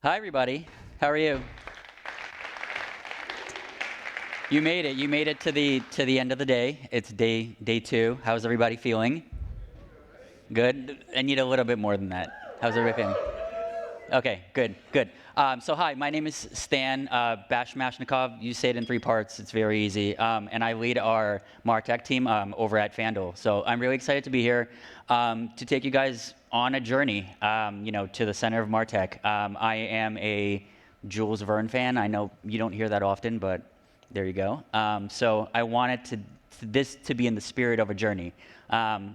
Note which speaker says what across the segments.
Speaker 1: Hi, everybody. How are you? You made it. You made it to the end of the day. It's day two. How's everybody feeling? Good. I need a little bit more than that. How's everybody feeling? Okay, good. So hi, my name is Stan Bashmashnikov. You say it in three parts. It's very easy. And I lead our MarTech team over at FanDuel. So I'm really excited to be here to take you guys on a journey, to the center of MarTech. I am a Jules Verne fan. I know you don't hear that often, but there you go. So I wanted this to be in the spirit of a journey.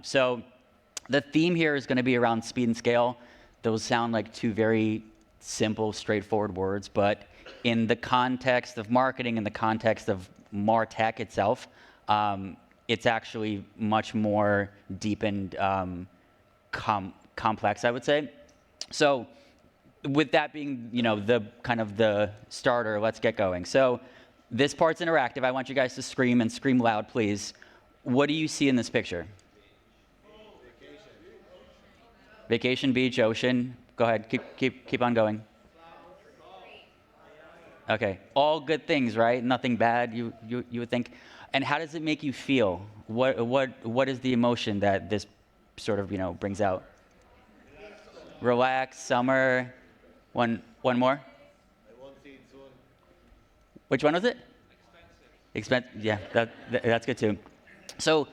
Speaker 1: So the theme here is going to be around speed and scale. Those sound like two very simple, straightforward words, but in the context of marketing, in the context of MarTech itself, it's actually much more deep and complex, I would say. So with that being, the kind of the starter, let's get going. So this part's interactive. I want you guys to scream and scream loud, please. What do you see in this picture? Vacation, beach, ocean. Go ahead, keep on going. Okay, all good things, right? Nothing bad. You would think. And how does it make you feel? What is the emotion that this sort of brings out? Relax, summer. One more. Which one was it? Expensive. Yeah, that's good too. So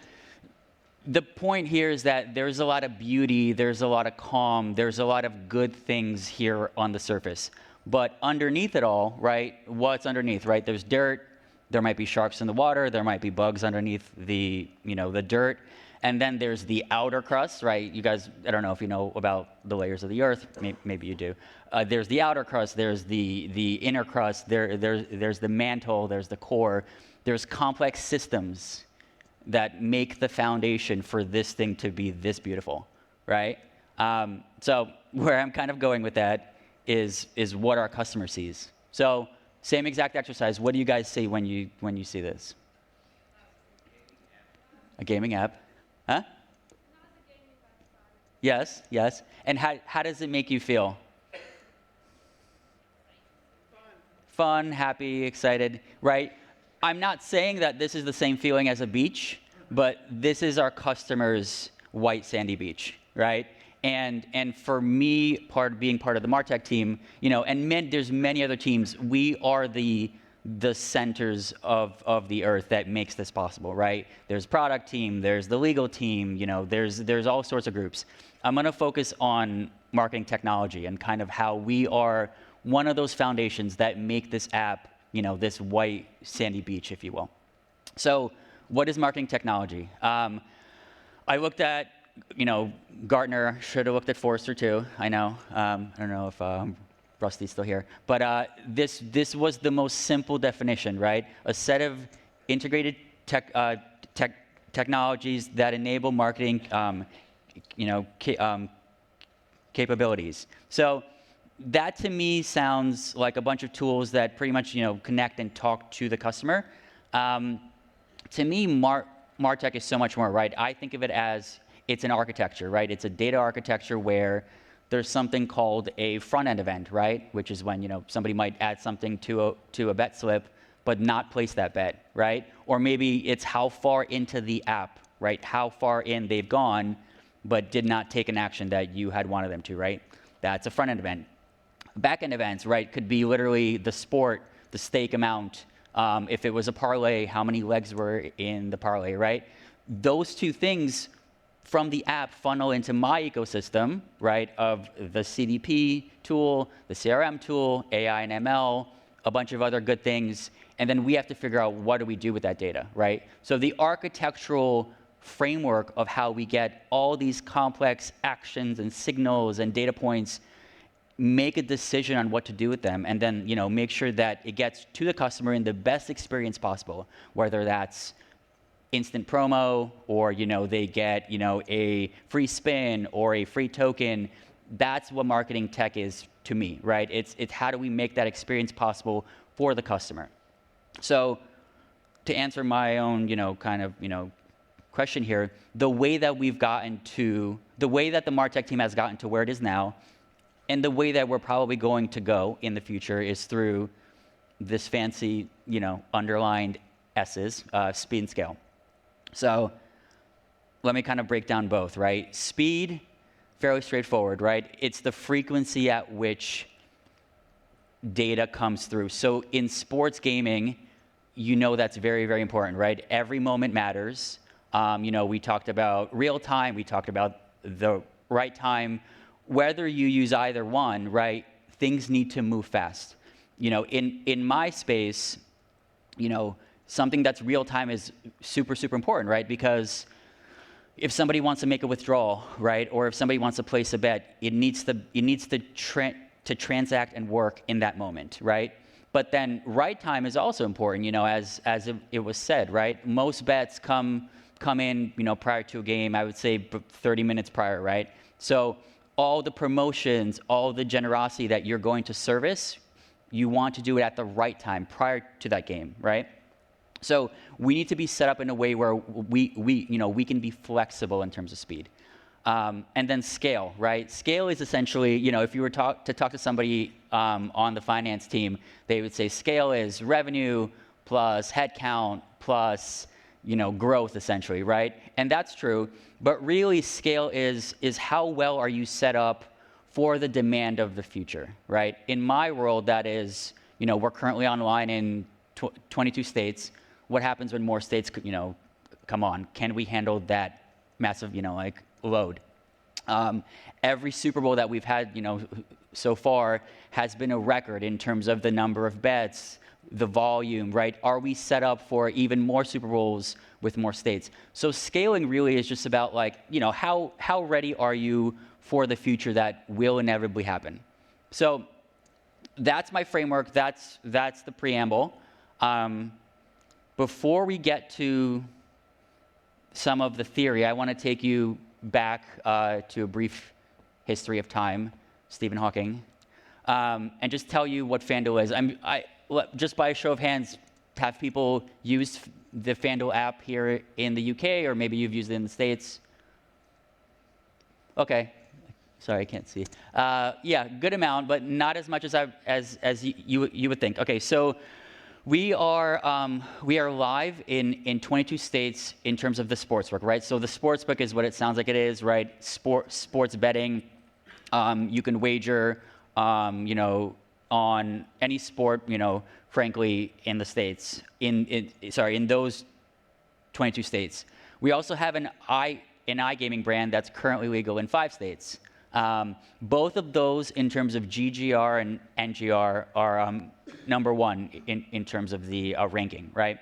Speaker 1: the point here is that there's a lot of beauty, there's a lot of calm, there's a lot of good things here on the surface. But underneath it all, right, what's underneath, right? There's dirt, there might be sharks in the water, there might be bugs underneath the dirt. And then there's the outer crust, right? You guys, I don't know if you know about the layers of the earth, maybe you do. There's the outer crust, there's the inner crust, there's the mantle, there's the core. There's complex systems that make the foundation for this thing to be this beautiful, right? So where I'm kind of going with that is what our customer sees. So same exact exercise. What do you guys see when you see this? A gaming app, huh? Yes. And how does it make you feel? Fun, happy, excited, right? I'm not saying that this is the same feeling as a beach, but this is our customer's white sandy beach, right? And for me, being part of the MarTech team, there's many other teams. We are the centers of the earth that makes this possible, right? There's product team, there's the legal team, there's all sorts of groups. I'm going to focus on marketing technology and kind of how we are one of those foundations that make this app this white sandy beach, if you will. So what is marketing technology? I looked at, Gartner, should have looked at Forrester too, I know. I don't know if Rusty's still here. But this was the most simple definition, right? A set of integrated technologies that enable marketing capabilities. So that to me sounds like a bunch of tools that pretty much connect and talk to the customer. To me, MarTech is so much more, right? I think of it as it's an architecture, right? It's a data architecture where there's something called a front-end event, right? Which is when somebody might add something to a bet slip, but not place that bet, right? Or maybe it's how far into the app, right? How far in they've gone, but did not take an action that you had wanted them to, right? That's a front-end event. Back-end events, right, could be literally the sport, the stake amount. If it was a parlay, how many legs were in the parlay, right? Those two things from the app funnel into my ecosystem, right, of the CDP tool, the CRM tool, AI and ML, a bunch of other good things. And then we have to figure out what do we do with that data, right? So the architectural framework of how we get all these complex actions and signals and data points, make a decision on what to do with them, and then make sure that it gets to the customer in the best experience possible, whether that's instant promo or they get a free spin or a free token. That's what marketing tech is to me, right? It's how do we make that experience possible for the customer. So to answer my own question here, the way that the MarTech team has gotten to where it is now, And the way that we're probably going to go in the future is through this fancy, underlined S's, speed and scale. So let me kind of break down both, right? Speed, fairly straightforward, right? It's the frequency at which data comes through. So in sports gaming, that's very, very important, right? Every moment matters. We talked about real time, we talked about the right time. Whether you use either one, right, things need to move fast. In my space, something that's real time is super, super important, right? Because if somebody wants to make a withdrawal, right, or if somebody wants to place a bet, it needs to transact and work in that moment, right? But then right time is also important, as it was said, right? Most bets come in, prior to a game, I would say 30 minutes prior, right? So all the promotions, all the generosity that you're going to service, you want to do it at the right time prior to that game, right? So we need to be set up in a way where we can be flexible in terms of speed. And then scale, right? Scale is essentially, if you were to talk to somebody on the finance team, they would say scale is revenue plus headcount plus, growth essentially, right? And that's true, but really scale is how well are you set up for the demand of the future, right? In my world, that is, we're currently online in 22 states. What happens when more states, come on? Can we handle that massive, load? Every Super Bowl that we've had, so far has been a record in terms of the number of bets, the volume, right? Are we set up for even more Super Bowls with more states? So scaling really is just about how ready are you for the future that will inevitably happen? So that's my framework. That's the preamble. Before we get to some of the theory, I want to take you back to a brief history of time, Stephen Hawking, and just tell you what FanDuel is. Just by a show of hands, have people used the FanDuel app here in the UK, or maybe you've used it in the States? Okay. Sorry, I can't see. Yeah, good amount, but not as much as you would think. Okay, so we are live in 22 states in terms of the sportsbook, right? So the sportsbook is what it sounds like it is, right? Sports betting. You can wager, on any sport, frankly, in the states. In those 22 states. We also have an iGaming brand that's currently legal in 5 states. Both of those, in terms of GGR and NGR, are number one in terms of the ranking, right?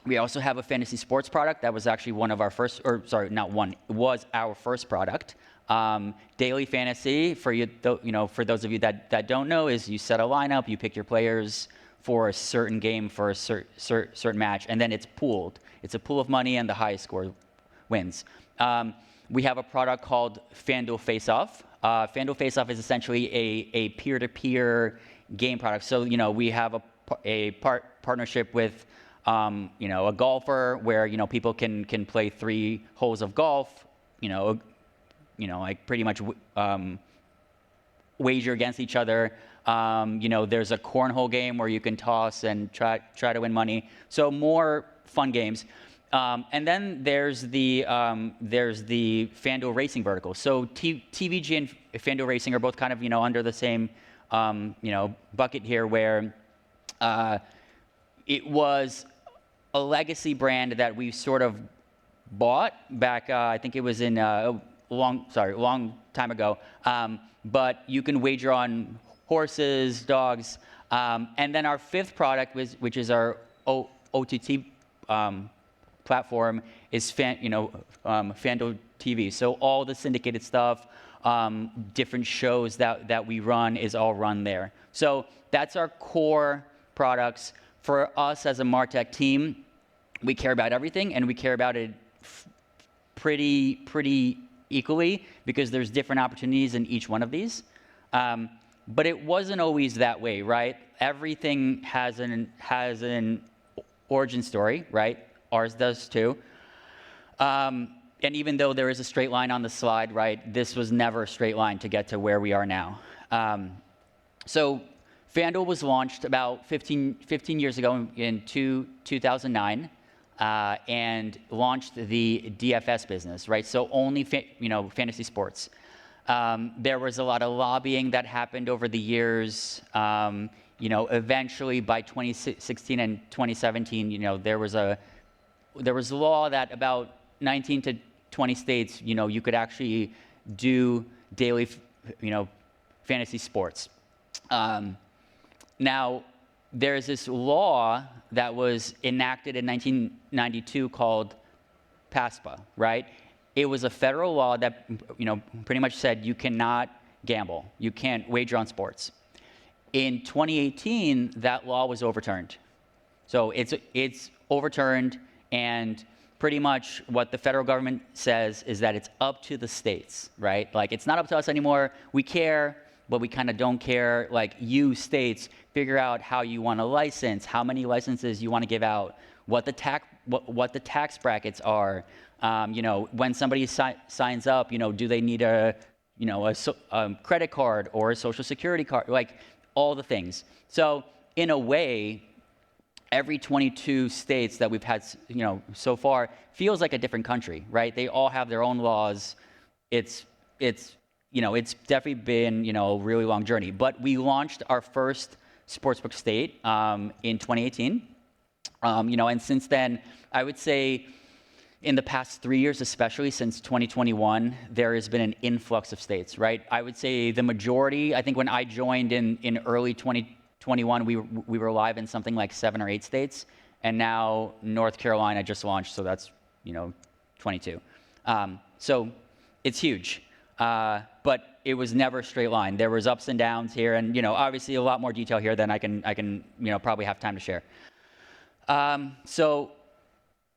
Speaker 1: We also have a fantasy sports product that was actually one of our first, or sorry, not one, it was our first product. Daily fantasy, for for those of you that don't know, is you set a lineup, you pick your players for a certain game, for a certain match, and then it's pooled. It's a pool of money, and the highest score wins. We have a product called FanDuel Face-Off. FanDuel Face-Off is essentially a peer-to-peer game product. So, we have a partnership with, a golfer where, people can play 3 holes of golf, pretty much wager against each other. There's a cornhole game where you can toss and try to win money. So more fun games. And then there's the FanDuel Racing vertical. So TVG and FanDuel Racing are both kind of under the same bucket here, where it was a legacy brand that we sort of bought back. I think it was in a long time ago. But you can wager on horses, dogs, and then our 5th product, which is our OTT platform, is FanDuel TV. So all the syndicated stuff, different shows that we run is all run there. So that's our core products. For us as a MarTech team, we care about everything, and we care about it pretty equally, because there's different opportunities in each one of these. But it wasn't always that way, right? Everything has an origin story, right? Ours does too. and even though there is a straight line on the slide, right, this was never a straight line to get to where we are now. So FanDuel was launched about 15 years ago in 2009, and launched the DFS business, right? So only fantasy sports. There was a lot of lobbying that happened over the years. Eventually by 2016 and 2017, there was a law that about 19 to 20 states, you could actually do daily, fantasy sports. Now, there's this law that was enacted in 1992 called PASPA, right? It was a federal law that, pretty much said you cannot gamble, you can't wager on sports. In 2018, that law was overturned. So it's overturned, and pretty much what the federal government says is that it's up to the states, right? Like, it's not up to us anymore. We care, but we kind of don't care. Like, you states figure out how you want to license, how many licenses you want to give out, what the tax brackets are. When somebody signs up, do they need a credit card or a social security card? Like, all the things. So in a way, every 22 states that we've had, so far feels like a different country, right? They all have their own laws. It's definitely been, a really long journey. But we launched our first sportsbook state in 2018. And since then, I would say in the past 3 years, especially since 2021, there has been an influx of states, right? I would say the majority, I think when I joined in early 2021, we were live in something like 7 or 8 states. And now North Carolina just launched, so that's, 22. So it's huge. But it was never a straight line. There was ups and downs here, and obviously a lot more detail here than I can probably have time to share. So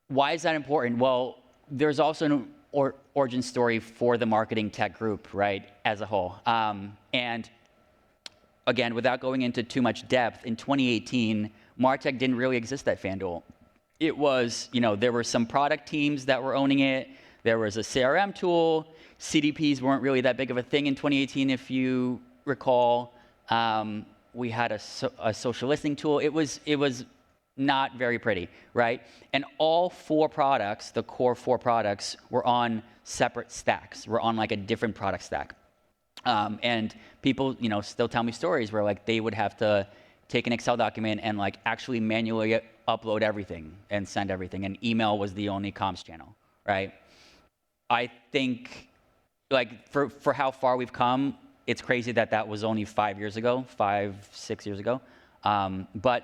Speaker 1: why is that important? Well, there's also an origin story for the marketing tech group, right, as a whole. And again, without going into too much depth, in 2018, MarTech didn't really exist at FanDuel. It was, there were some product teams that were owning it. There was a CRM tool. CDPs weren't really that big of a thing in 2018, if you recall. We had a social listening tool. It was not very pretty, right? And all 4 products, the core 4 products, were on separate stacks. Were on like a different product stack. And people, still tell me stories where like they would have to take an Excel document and like actually manually upload everything and send everything. And email was the only comms channel, right? I think like for how far we've come, it's crazy that was only 5 years ago, 5-6 years ago. But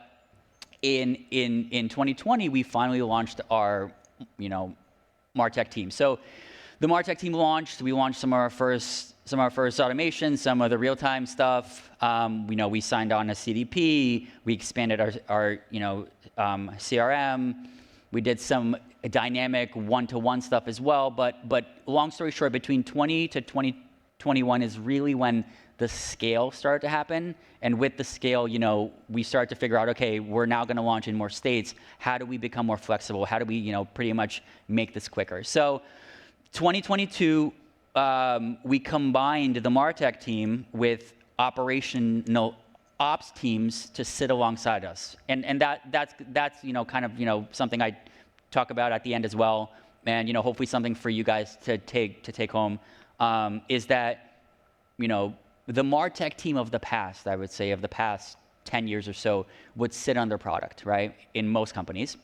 Speaker 1: in 2020, we finally launched our, MarTech team. So the MarTech team launched. We launched some of our first automation, some of the real-time stuff. We signed on a CDP. We expanded our CRM. We did some dynamic one-to-one stuff as well. But long story short, between 20 to 2021 is really when the scale started to happen. And with the scale, we started to figure out, okay, we're now going to launch in more states. How do we become more flexible? How do we, pretty much make this quicker? So 2022, we combined the MarTech team with operational ops teams to sit alongside us. And that's kind of, something I talk about at the end as well. And, hopefully something for you guys to take home, is that, the MarTech team of the past, I would say, of the past 10 years or so, would sit on their product, right, in most companies.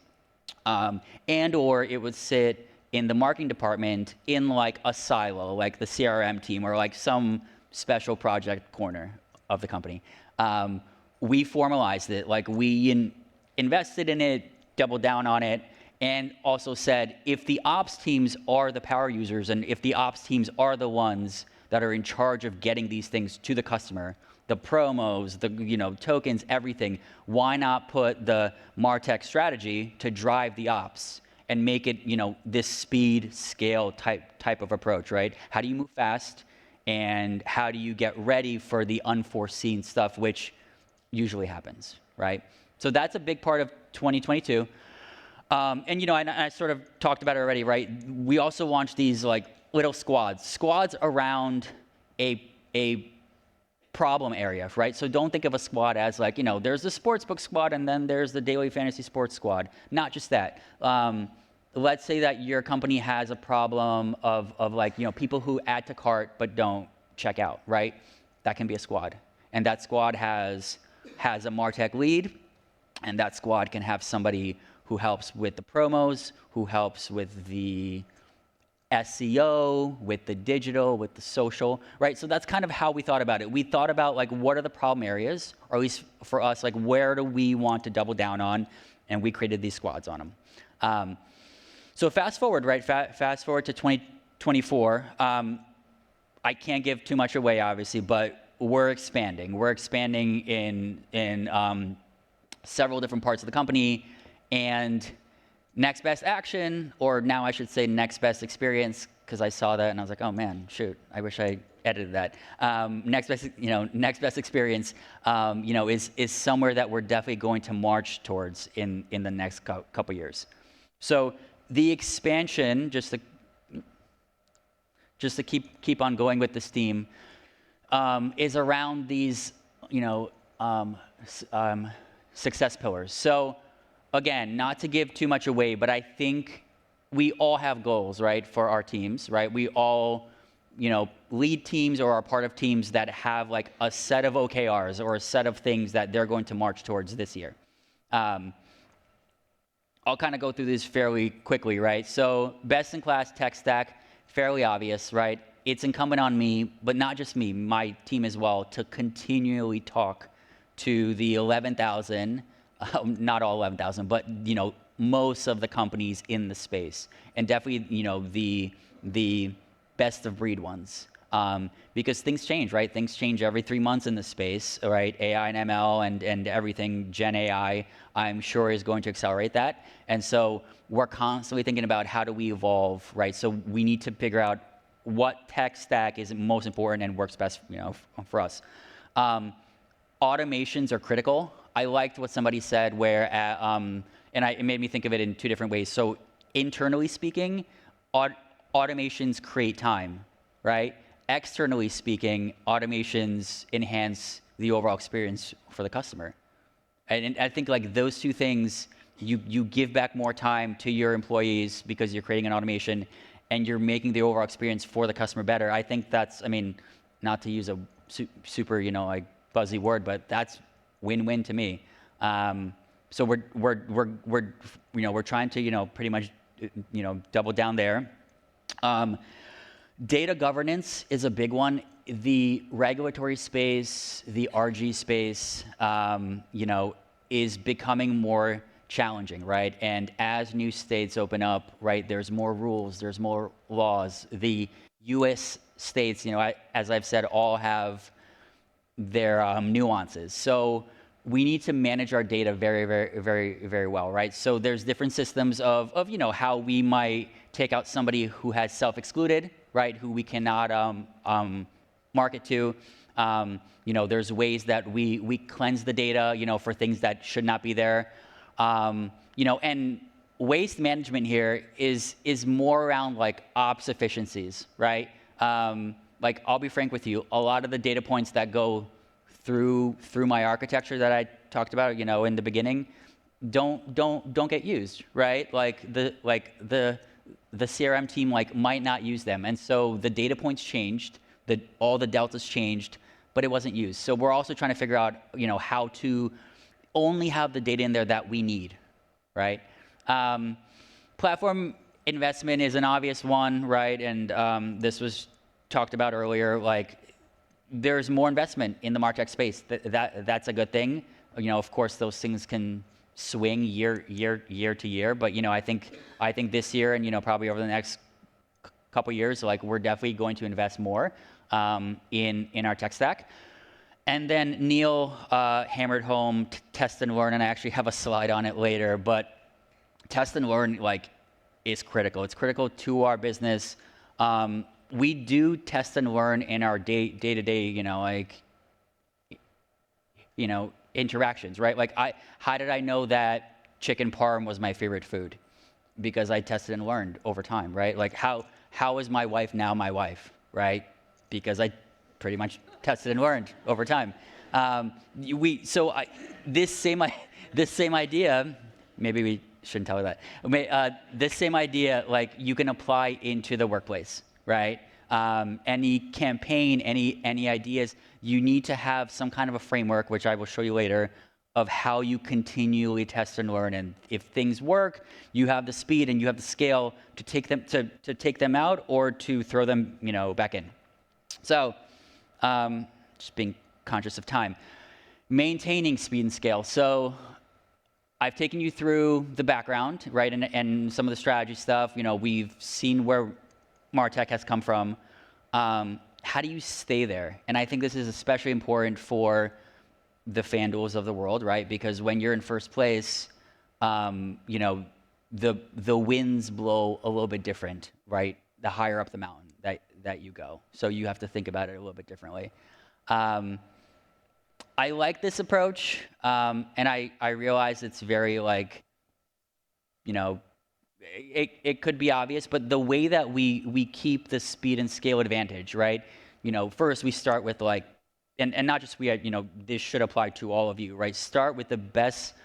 Speaker 1: And or it would sit in the marketing department in like a silo, like the CRM team or like some special project corner of the company. We formalized it, like we invested in it, doubled down on it, and also said, if the ops teams are the power users and if the ops teams are the ones that are in charge of getting these things to the customer, the promos, the tokens, everything, why not put the MarTech strategy to drive the ops and make it this speed scale type of approach, right? How do you move fast, and how do you get ready for the unforeseen stuff, which usually happens, right? So that's a big part of 2022. And I sort of talked about it already, right? We also launched these like little squads around a problem area, right? So don't think of a squad as like, there's the sportsbook squad and then there's the daily fantasy sports squad. Not just that. Let's say that your company has a problem of like, people who add to cart but don't check out, right? That can be a squad. And that squad has a MarTech lead, and that squad can have somebody who helps with the promos, who helps with the SEO, with the digital, with the social, right? So that's kind of how we thought about it. We thought about like, what are the problem areas, or at least for us, like where do we want to double down on? And we created these squads on them. So fast forward, right? Fast forward to 2024. I can't give too much away, obviously, but we're expanding. We're expanding in several different parts of the company, and next best action, or now I should say next best experience, because I saw that and I was like, oh man, shoot, I wish I edited that. Next best experience, is somewhere that we're definitely going to march towards in the next couple years. So the expansion, just to keep on going with this theme, is around these, success pillars. So again, not to give too much away, but I think we all have goals, right, for our teams, right? We all, lead teams or are part of teams that have like a set of OKRs or a set of things that they're going to march towards this year. I'll kind of go through this fairly quickly, right? So best in class tech stack, fairly obvious, right? It's incumbent on me, but not just me, my team as well, to continually talk to the 11,000, not all 11,000, but most of the companies in the space, and definitely the best of breed ones, because things change, right? Things change every 3 months in the space, right? AI and ML and everything, Gen AI, I'm sure is going to accelerate that, and so we're constantly thinking about how do we evolve, right? So we need to figure out what tech stack is most important and works best, for us. Automations are critical. I liked what somebody said where, it made me think of it in two different ways. So internally speaking, automations create time, right? Externally speaking, automations enhance the overall experience for the customer. And I think like those two things, you give back more time to your employees because you're creating an automation and you're making the overall experience for the customer better. I think that's, not to use a super, like buzzy word, but that's win-win to me. So we're trying to, pretty much, double down there. Data governance is a big one. The regulatory space, the RG space, is becoming more challenging, right? And as new states open up, right, there's more rules, there's more laws. The U.S. states, as I've said, all have their nuances. So we need to manage our data very, very, very, very well, right? So there's different systems of how we might take out somebody who has self-excluded, right? Who we cannot market to. There's ways that we cleanse the data, for things that should not be there. And waste management here is more around like ops efficiencies, right? Like I'll be frank with you, a lot of the data points that go through my architecture that I talked about, in the beginning, don't get used, right? Like the CRM team might not use them, and so the data points changed, all the deltas changed, but it wasn't used. So we're also trying to figure out, how to only have the data in there that we need, right? Platform investment is an obvious one, right? And this was talked about earlier. Like, there's more investment in the MarTech space. That's a good thing. Of course, those things can swing year to year, but I think this year and probably over the next couple years, like we're definitely going to invest more in our tech stack. And then Neil hammered home test and learn, and I actually have a slide on it later. But test and learn is critical. It's critical to our business. We do test and learn in our day-to-day, interactions, right? Like how did I know that chicken parm was my favorite food? because I tested and learned over time, right? Like how is my wife now my wife, right? Because I pretty much tested and learned over time. This same idea, maybe we shouldn't tell her that. This same idea, like you can apply into the workplace, right? Any campaign, any ideas, you need to have some kind of a framework, which I will show you later, of how you continually test and learn. And if things work, you have the speed and you have the scale to take them out or to throw them, back in. So, just being conscious of time. Maintaining speed and scale. So I've taken you through the background, right, and some of the strategy stuff. We've seen where MarTech has come from. How do you stay there? And I think this is especially important for the FanDuels of the world, right? Because when you're in first place, the winds blow a little bit different, right? The higher up the mountain that you go. So you have to think about it a little bit differently. I like this approach, and I realize it's very it could be obvious, but the way that we keep the speed and scale advantage, right? First we start with and not just this should apply to all of you, right? Start with the best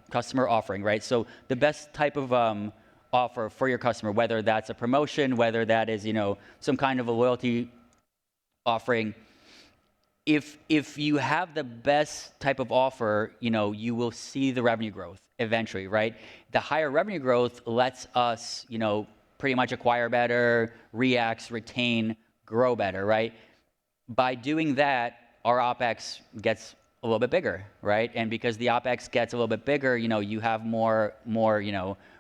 Speaker 1: customer offering, right? So the best type of offer for your customer, whether that's a promotion, whether that is some kind of a loyalty offering. If you have the best type of offer, you will see the revenue growth eventually, right? The higher revenue growth lets us, pretty much acquire better, react, retain, grow better, right? By doing that, our OpEx gets a little bit bigger, right? And because the OpEx gets a little bit bigger, you have more,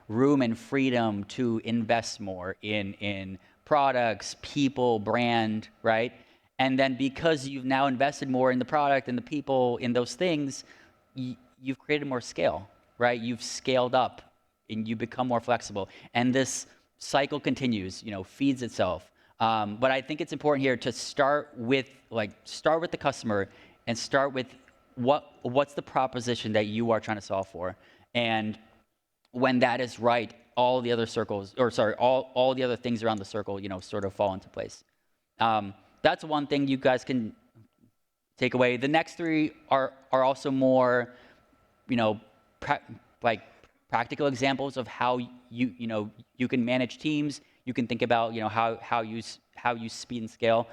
Speaker 1: room and freedom to invest more in products, people, brand, right? And then because you've now invested more in the product and the people, in those things, you've created more scale, right? You've scaled up and you become more flexible. And this cycle continues, feeds itself. But I think it's important here to start with the customer and start with what's the proposition that you are trying to solve for. And when that is right, all the other all the other things around the circle, sort of fall into place. That's one thing you guys can take away. The next three are also more, practical examples of how you can manage teams. You can think about how you speed and scale.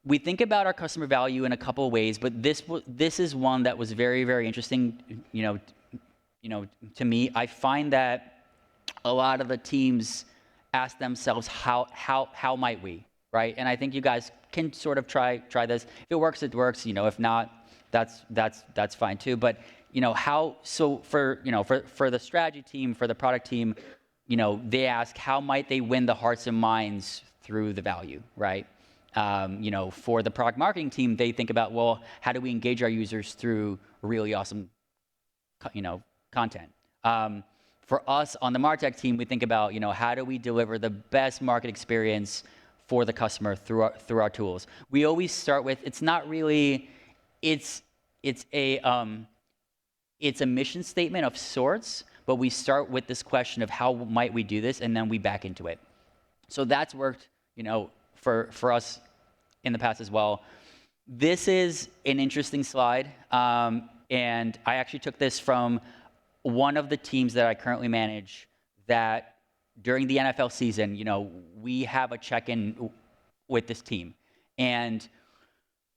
Speaker 1: We think about our customer value in a couple of ways, but this is one that was very, very interesting. To me, I find that a lot of the teams ask themselves, how might we, right? And I think you guys can sort of try this. If it works, it works. If not, that's fine too. But for the strategy team, for the product team, they ask how might they win the hearts and minds through the value, right? For the product marketing team, they think about, well, how do we engage our users through really awesome, content? For us on the MarTech team, we think about, how do we deliver the best market experience for the customer through our tools? We always start with, it's a mission statement of sorts, but we start with this question of how might we do this, and then we back into it. So that's worked, for us in the past as well. This is an interesting slide, and I actually took this from one of the teams that I currently manage, that during the NFL season, we have a check-in with this team. And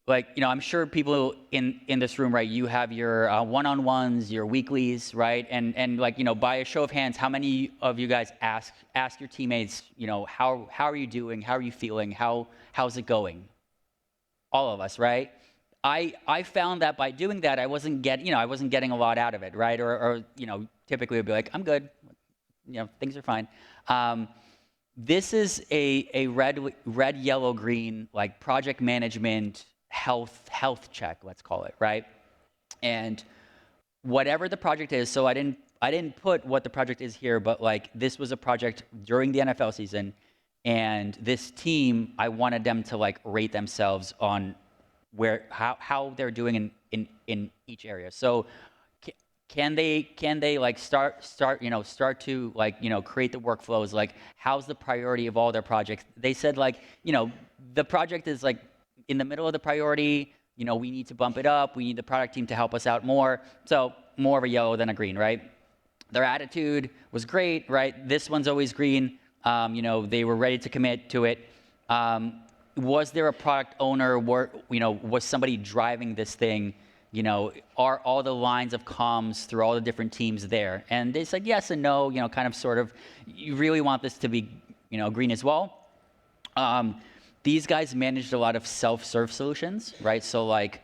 Speaker 1: I'm sure people in this room, right, you have your one-on-ones, your weeklies, right? And by a show of hands, how many of you guys ask your teammates, how are you doing? How are you feeling? How's it going? All of us, right? I found that by doing that, I wasn't getting a lot out of it, right? Or typically it'd be like, I'm good, things are fine. This is a red, yellow, green, project management health check, let's call it, right? And whatever the project is, so I didn't put what the project is here, but this was a project during the NFL season, and this team, I wanted them to rate themselves on how they're doing in each area. So can they like start to like create the workflows? Like, how's the priority of all their projects? They said like the project is like in the middle of the priority. We need to bump it up. We need the product team to help us out more. So more of a yellow than a green, right? Their attitude was great, right? This one's always green. They were ready to commit to it. Was there a product owner? Was somebody driving this thing? Are all the lines of comms through all the different teams there? And they said yes and no, kind of sort of. You really want this to be, green as well. These guys managed a lot of self-serve solutions, right? So like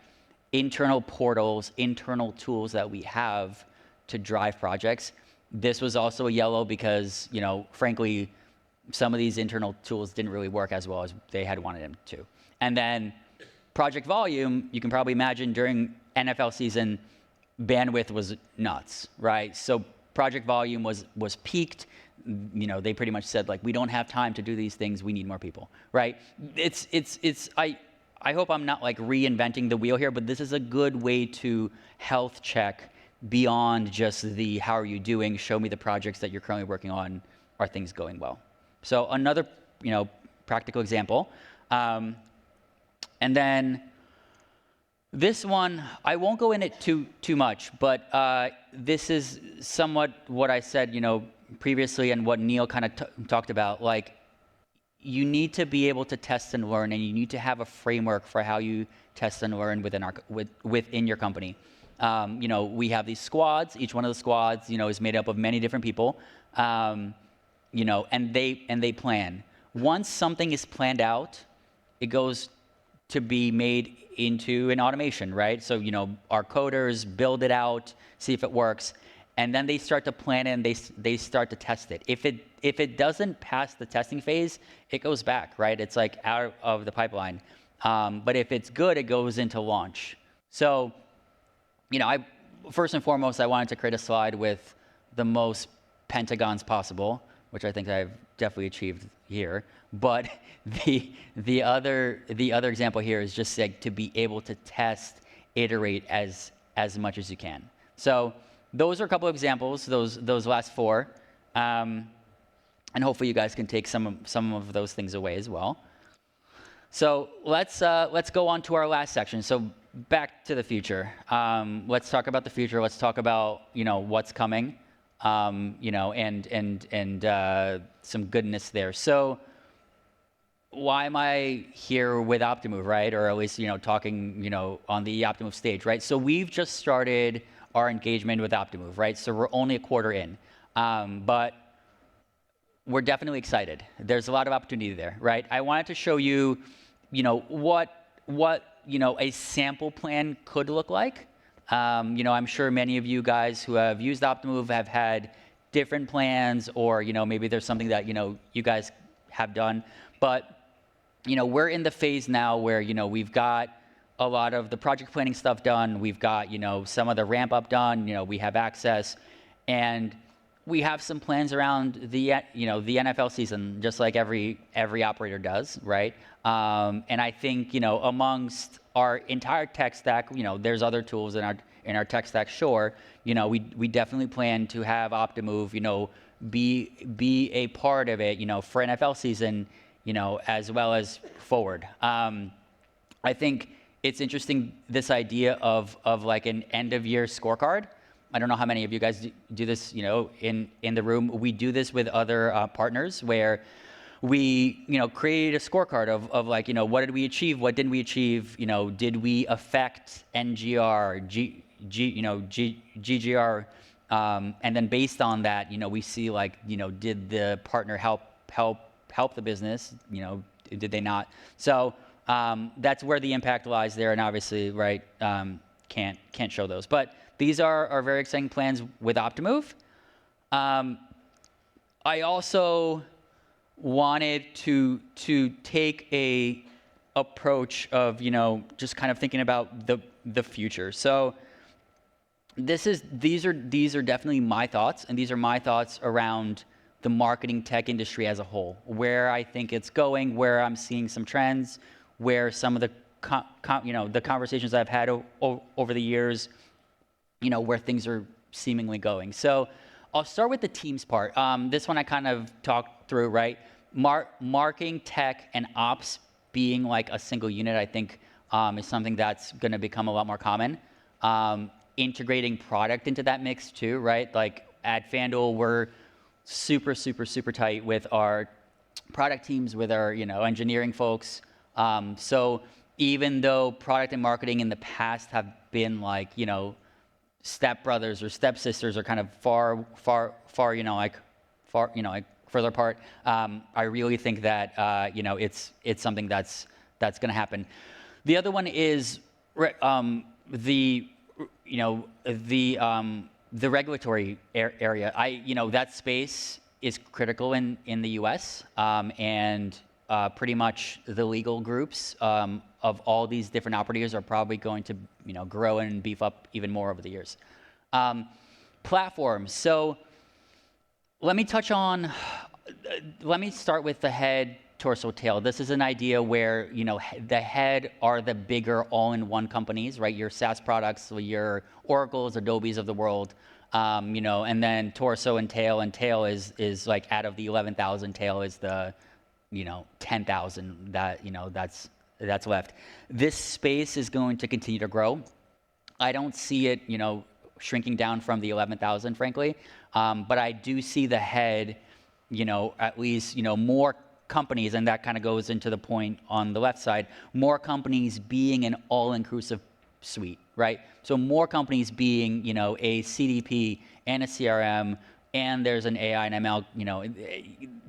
Speaker 1: internal portals, internal tools that we have to drive projects. This was also a yellow because, frankly, some of these internal tools didn't really work as well as they had wanted them to. And then project volume, you can probably imagine during NFL season, bandwidth was nuts, right? So project volume was peaked. They pretty much said like, we don't have time to do these things. We need more people, right? I hope I'm not like reinventing the wheel here, but this is a good way to health check beyond just the how are you doing, show me the projects that you're currently working on, are things going well? So another practical example. And then this one, I won't go in it too much, but this is somewhat what I said previously and what Neil kind of talked about. Like, you need to be able to test and learn, and you need to have a framework for how you test and learn within your company. We have these squads. Each one of the squads, is made up of many different people, and they plan. Once something is planned out, it goes to be made into an automation, right? So, our coders build it out, see if it works, and then they start to plan it and they start to test it. If it doesn't pass the testing phase, it goes back, right? It's like out of the pipeline. But if it's good, it goes into launch. So, first and foremost, I wanted to create a slide with the most pentagons possible, which I think I've definitely achieved here. But the other example here is just like to be able to test, iterate as much as you can. So those are a couple of examples, those last four, and hopefully you guys can take some of those things away as well. So let's go on to our last section. So back to the future. Let's talk about the future. Let's talk about what's coming, and some goodness there. So why am I here with Optimove, right? Or at least talking on the Optimove stage, right? So we've just started our engagement with Optimove, right? So we're only a quarter in, but we're definitely excited. There's a lot of opportunity there, right? I wanted to show you, what a sample plan could look like. I'm sure many of you guys who have used Optimove have had different plans, or maybe there's something that you guys have done. But we're in the phase now where we've got a lot of the project planning stuff done. We've got some of the ramp up done. We have access, and we have some plans around the the NFL season, just like every operator does, right? And I think amongst our entire tech stack, there's other tools in our tech stack. Sure, we definitely plan to have Optimove, be a part of it, for NFL season, as well as forward. I think it's interesting, this idea of like an end of year scorecard. I don't know how many of you guys do this, in the room. We do this with other partners where we, create a scorecard of like, what did we achieve? What didn't we achieve? Did we affect NGR, GGR? And then based on that, we see like, did the partner help the business? Did they not? So that's where the impact lies there. And obviously, right, can't show those. But these are our very exciting plans with Optimove. I also wanted to take a approach of just kind of thinking about the future. So these are definitely my thoughts, and these are my thoughts around the marketing tech industry as a whole, where I think it's going, where I'm seeing some trends, where some of the the conversations I've had over the years, where things are seemingly going. So I'll start with the teams part. This one I kind of talked through, right? Marketing, tech, and ops being like a single unit, I think is something that's going to become a lot more common. Integrating product into that mix too, right? Like at FanDuel, we're super, super, super tight with our product teams, with our engineering folks. So even though product and marketing in the past have been like step brothers or step sisters, or kind of far further apart, I really think that it's something that's going to happen. The other one is the regulatory area. That space is critical in the U.S. And pretty much the legal groups of all these different operators are probably going to grow and beef up even more over the years. Platforms. So let me start with the head, torso, tail. This is an idea where the head are the bigger all-in-one companies, right? Your SaaS products, so your Oracles, Adobes of the world, and then torso and tail is like out of the 11,000, tail is the 10,000 that's left. This space is going to continue to grow. I don't see it shrinking down from the 11,000, frankly, but I do see the head, at least more companies, and that kind of goes into the point on the left side, more companies being an all-inclusive suite, right? So more companies being a CDP and a CRM, and there's an AI and ML,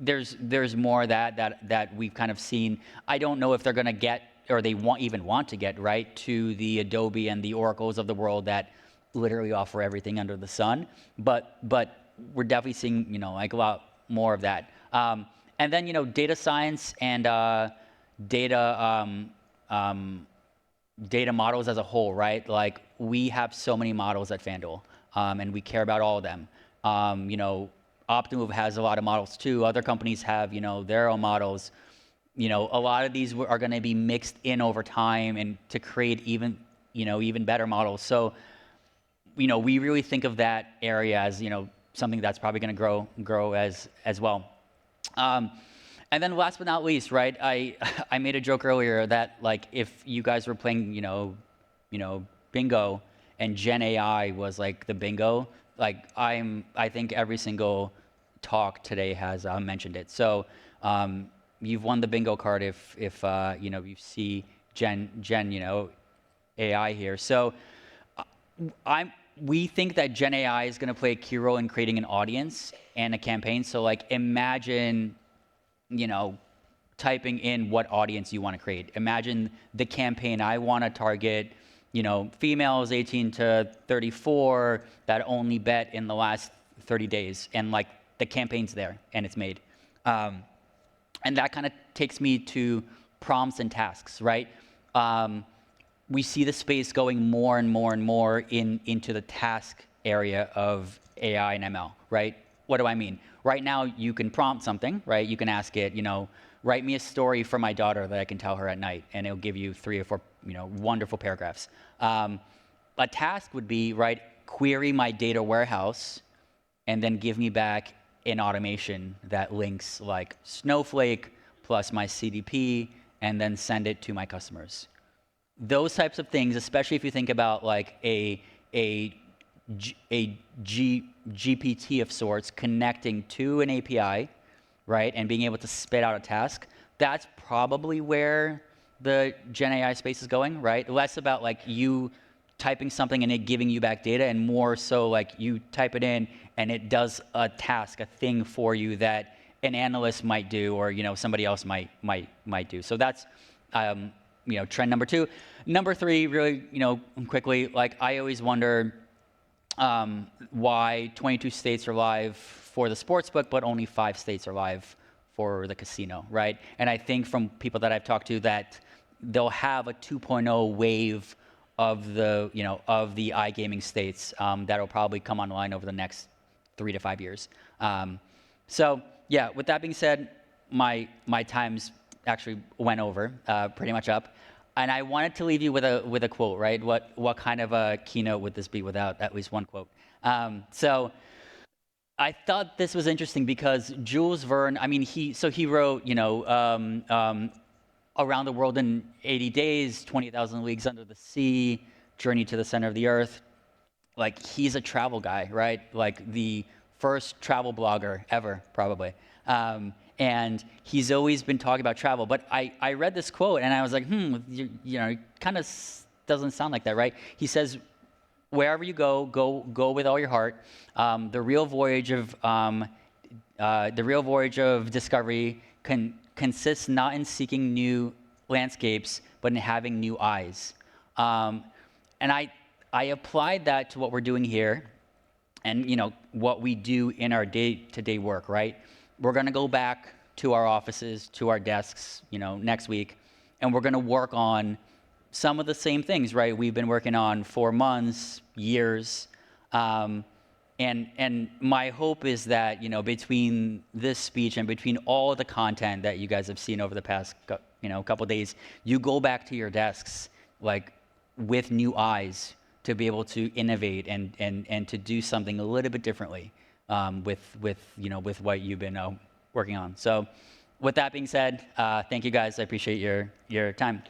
Speaker 1: there's more that we've kind of seen. I don't know if they're going to get, or they even want to get, right, to the Adobe and the Oracles of the world that literally offer everything under the sun, but we're definitely seeing like a lot more of that. And then data science and data models as a whole, right? Like we have so many models at FanDuel, and we care about all of them. Optimove has a lot of models too. Other companies have their own models. A lot of these are going to be mixed in over time and to create even better models. So we really think of that area as something that's probably going to grow as well. And then last but not least, right? I made a joke earlier that like if you guys were playing bingo and Gen AI was like the bingo, like I think every single talk today has mentioned it. So you've won the bingo card if you see Gen AI here. So we think that Gen AI is going to play a key role in creating an audience and a campaign. So like imagine typing in what audience you want to create. Imagine the campaign. I want to target females 18 to 34 that only bet in the last 30 days, and like the campaign's there and it's made. And that kind of takes me to prompts and tasks, right? We see the space going more and more and more into the task area of AI and ML, right? What do I mean? Right now, you can prompt something, right? You can ask it, write me a story for my daughter that I can tell her at night, and it'll give you 3 or 4, wonderful paragraphs. A task would be, right, query my data warehouse, and then give me back an automation that links like Snowflake plus my CDP, and then send it to my customers. Those types of things, especially if you think about like a GPT of sorts connecting to an API, right, and being able to spit out a task, that's probably where the Gen AI space is going, right? Less about like you typing something and it giving you back data, and more so like you type it in and it does a task, a thing for you that an analyst might do, or somebody else might do. So that's trend number 2. Number 3, really quickly, like I always wonder why 22 states are live for the sportsbook, but only 5 states are live for the casino, right? And I think from people that I've talked to that they'll have a 2.0 wave of the iGaming states that'll probably come online over the next 3 to 5 years. So yeah, with that being said, my time's actually went over, pretty much up. and I wanted to leave you with a quote, right? What kind of a keynote would this be without at least one quote? So I thought this was interesting because Jules Verne, I mean, he wrote, Around the World in 80 Days, 20,000 Leagues Under the Sea, Journey to the Center of the Earth. Like, he's a travel guy, right? Like the first travel blogger ever, probably. And he's always been talking about travel. But I read this quote and I was like, it kind of doesn't sound like that, right? He says, wherever you go with all your heart. The real voyage of discovery consists not in seeking new landscapes, but in having new eyes. And I applied that to what we're doing here, and what we do in our day-to-day work. Right, we're going to go back to our offices, to our desks, next week, and we're going to work on some of the same things, right? We've been working on for months, years, and my hope is that between this speech and between all the content that you guys have seen over the past couple days, you go back to your desks like with new eyes to be able to innovate and to do something a little bit differently with what you've been working on. So, with that being said, thank you guys. I appreciate your time.